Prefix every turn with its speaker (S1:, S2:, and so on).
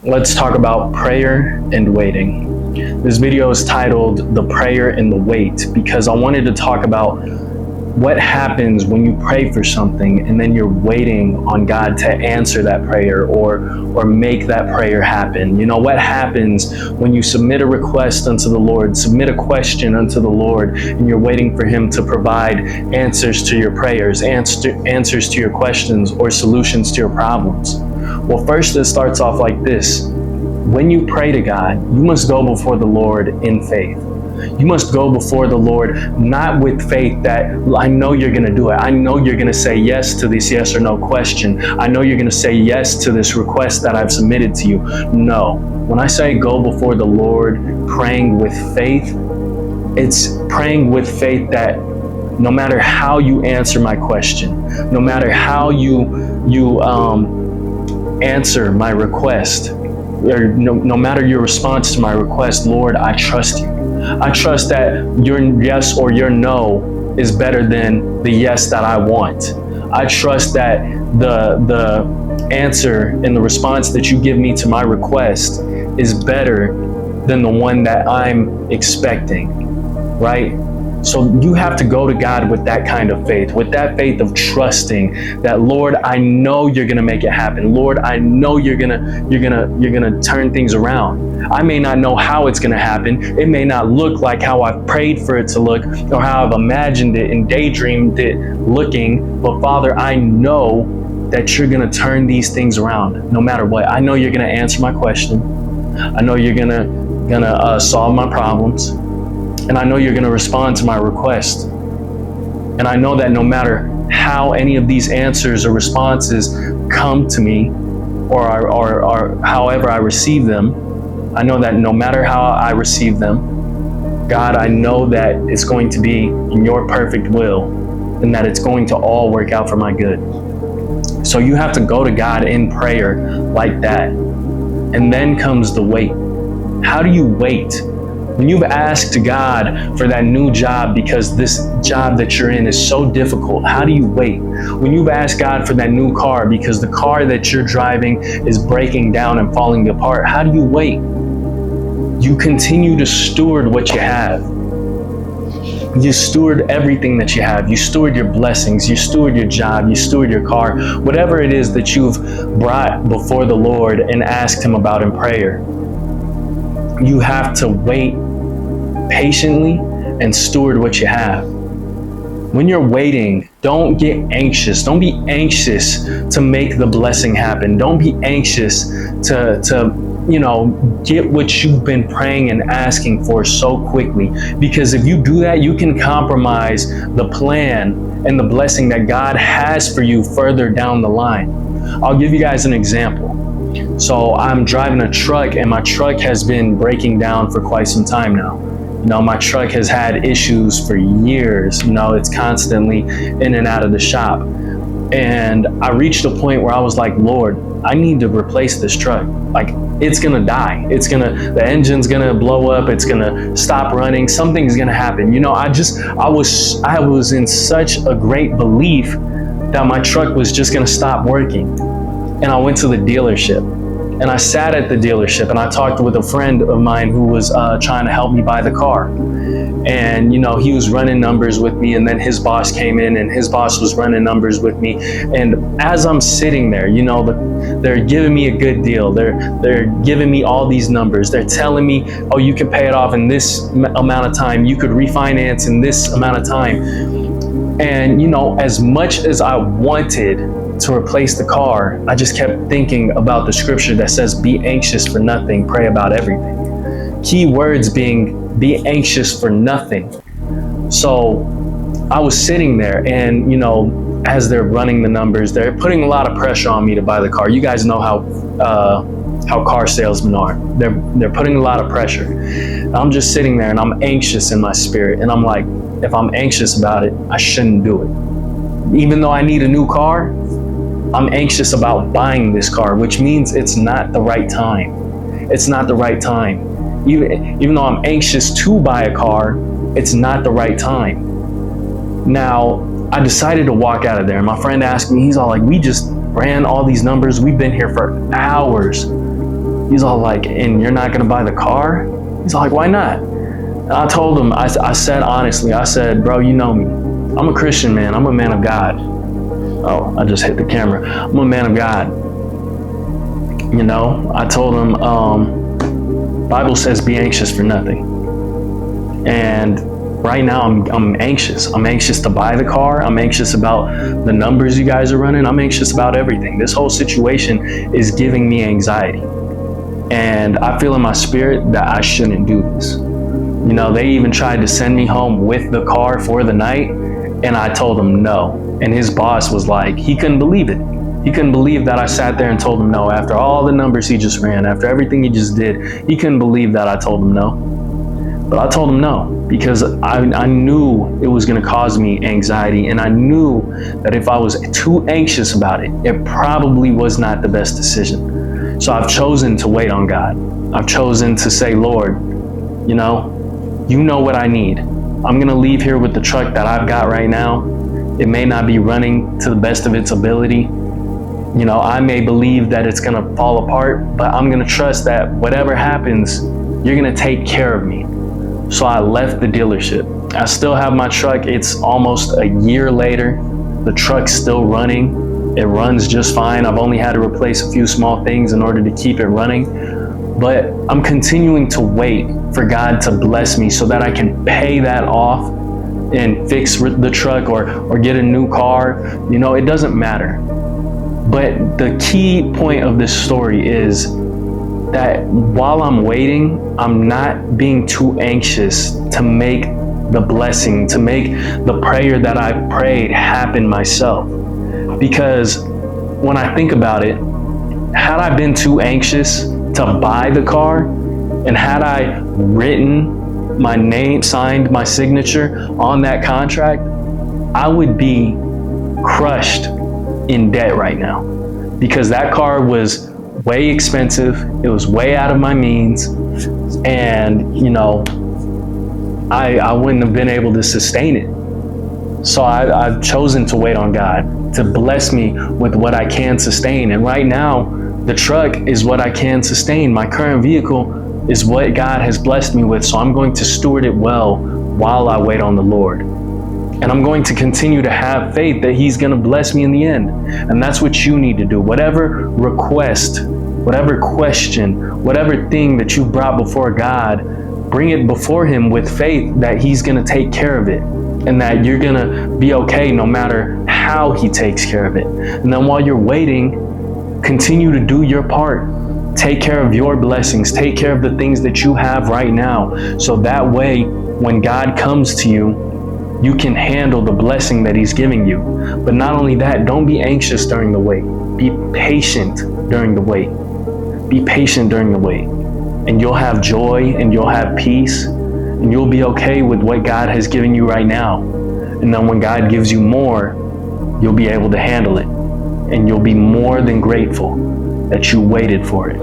S1: Let's talk about prayer and waiting. This video is titled The Prayer and the Wait because I wanted to talk about what happens when you pray for something and then you're waiting on God to answer that prayer or make that prayer happen. You know, what happens when you submit a request unto the Lord, submit a question unto the Lord, and you're waiting for Him to provide answers to your prayers, answers to your questions, or solutions to your problems. Well, first it starts off like this. When you pray to God, you must go before the Lord in faith. You must go before the Lord, not with faith that I know you're going to do it. I know you're going to say yes to this yes or no question. I know you're going to say yes to this request that I've submitted to you. No. When I say go before the Lord praying with faith, it's praying with faith that no matter how you answer my question, no matter how you answer my request, or no matter your response to my request, Lord, I trust you. I trust that your yes or your no is better than the yes that I want. I trust that the answer and the response that you give me to my request is better than the one that I'm expecting, right? So you have to go to God with that kind of faith, with that faith of trusting that, Lord, I know you're going to make it happen. Lord, I know you're going to turn things around. I may not know how it's going to happen. It may not look like how I've prayed for it to look or how I've imagined it and daydreamed it looking. But Father, I know that you're going to turn these things around no matter what. I know you're going to answer my question. I know you're going to solve my problems. And I know you're going to respond to my request. And I know that no matter how any of these answers or responses come to me or however I receive them, I know that no matter how I receive them, God, I know that it's going to be in your perfect will and that it's going to all work out for my good. So you have to go to God in prayer like that. And then comes the wait. How do you wait? When you've asked God for that new job because this job that you're in is so difficult, how do you wait? When you've asked God for that new car because the car that you're driving is breaking down and falling apart, how do you wait? You continue to steward what you have. You steward everything that you have. You steward your blessings. You steward your job. You steward your car. Whatever it is that you've brought before the Lord and asked Him about in prayer, you have to wait patiently and steward what you have. When you're waiting, don't get anxious. Don't be anxious to make the blessing happen. Don't be anxious to get what you've been praying and asking for so quickly. Because if you do that, you can compromise the plan and the blessing that God has for you further down the line. I'll give you guys an example. So I'm driving a truck and my truck has been breaking down for quite some time now. You know, my truck has had issues for years. You know, it's constantly in and out of the shop. And I reached a point where I was like, Lord, I need to replace this truck. Like, it's gonna die. The engine's gonna blow up. It's gonna stop running. Something's gonna happen. You know, I was in such a great belief that my truck was just gonna stop working. And I went to the dealership and I sat at the dealership and I talked with a friend of mine who was trying to help me buy the car. And, you know, he was running numbers with me, and then his boss came in and his boss was running numbers with me. And as I'm sitting there, you know, they're giving me a good deal. They're giving me all these numbers. They're telling me, oh, you can pay it off in this amount of time. You could refinance in this amount of time. And, you know, as much as I wanted to replace the car, I just kept thinking about the scripture that says, be anxious for nothing, pray about everything. Key words being, be anxious for nothing. So I was sitting there and, you know, as they're running the numbers, they're putting a lot of pressure on me to buy the car. You guys know how car salesmen are. They're putting a lot of pressure. I'm just sitting there and I'm anxious in my spirit. And I'm like, if I'm anxious about it, I shouldn't do it. Even though I need a new car, I'm anxious about buying this car, which means it's not the right time. It's not the right time. Even though I'm anxious to buy a car, it's not the right time. Now, I decided to walk out of there. My friend asked me, he's all like, we just ran all these numbers. We've been here for hours. He's all like, and you're not gonna buy the car? He's all like, why not? And I told him, I said honestly, I said, bro, you know me. I'm a Christian man. I'm a man of God. Oh, I just hit the camera. I'm a man of God. You know, I told him, Bible says be anxious for nothing. And right now I'm anxious. I'm anxious to buy the car. I'm anxious about the numbers you guys are running. I'm anxious about everything. This whole situation is giving me anxiety. And I feel in my spirit that I shouldn't do this. You know, they even tried to send me home with the car for the night, and I told them no. And his boss was like, he couldn't believe it. He couldn't believe that I sat there and told him no. After all the numbers he just ran, after everything he just did, he couldn't believe that I told him no. But I told him no, because I knew it was going to cause me anxiety, and I knew that if I was too anxious about it, it probably was not the best decision. So I've chosen to wait on God. I've chosen to say, Lord, you know what I need. I'm going to leave here with the truck that I've got right now. It may not be running to the best of its ability. You know, I may believe that it's going to fall apart, but I'm going to trust that whatever happens, you're going to take care of me. So I left the dealership. I still have my truck. It's almost a year later. The truck's still running. It runs just fine. I've only had to replace a few small things in order to keep it running. But I'm continuing to wait for God to bless me so that I can pay that off and fix the truck or get a new car. You know, it doesn't matter. But the key point of this story is that while I'm waiting, I'm not being too anxious to make the blessing, to make the prayer that I prayed happen myself. Because when I think about it, had I been too anxious to buy the car, and had I written my name, signed my signature on that contract, I would be crushed in debt right now, because that car was way expensive. It was way out of my means. And, you know, I wouldn't have been able to sustain it. So I've chosen to wait on God to bless me with what I can sustain. And right now, the truck is what I can sustain. My current vehicle is what God has blessed me with. So I'm going to steward it well while I wait on the Lord. And I'm going to continue to have faith that He's going to bless me in the end. And that's what you need to do. Whatever request, whatever question, whatever thing that you brought before God, bring it before Him with faith that He's going to take care of it, and that you're going to be okay no matter how He takes care of it. And then while you're waiting, continue to do your part. Take care of your blessings. Take care of the things that you have right now. So that way, when God comes to you, you can handle the blessing that He's giving you. But not only that, don't be anxious during the wait. Be patient during the wait. Be patient during the wait. And you'll have joy, and you'll have peace, and you'll be okay with what God has given you right now. And then when God gives you more, you'll be able to handle it. And you'll be more than grateful that you waited for it.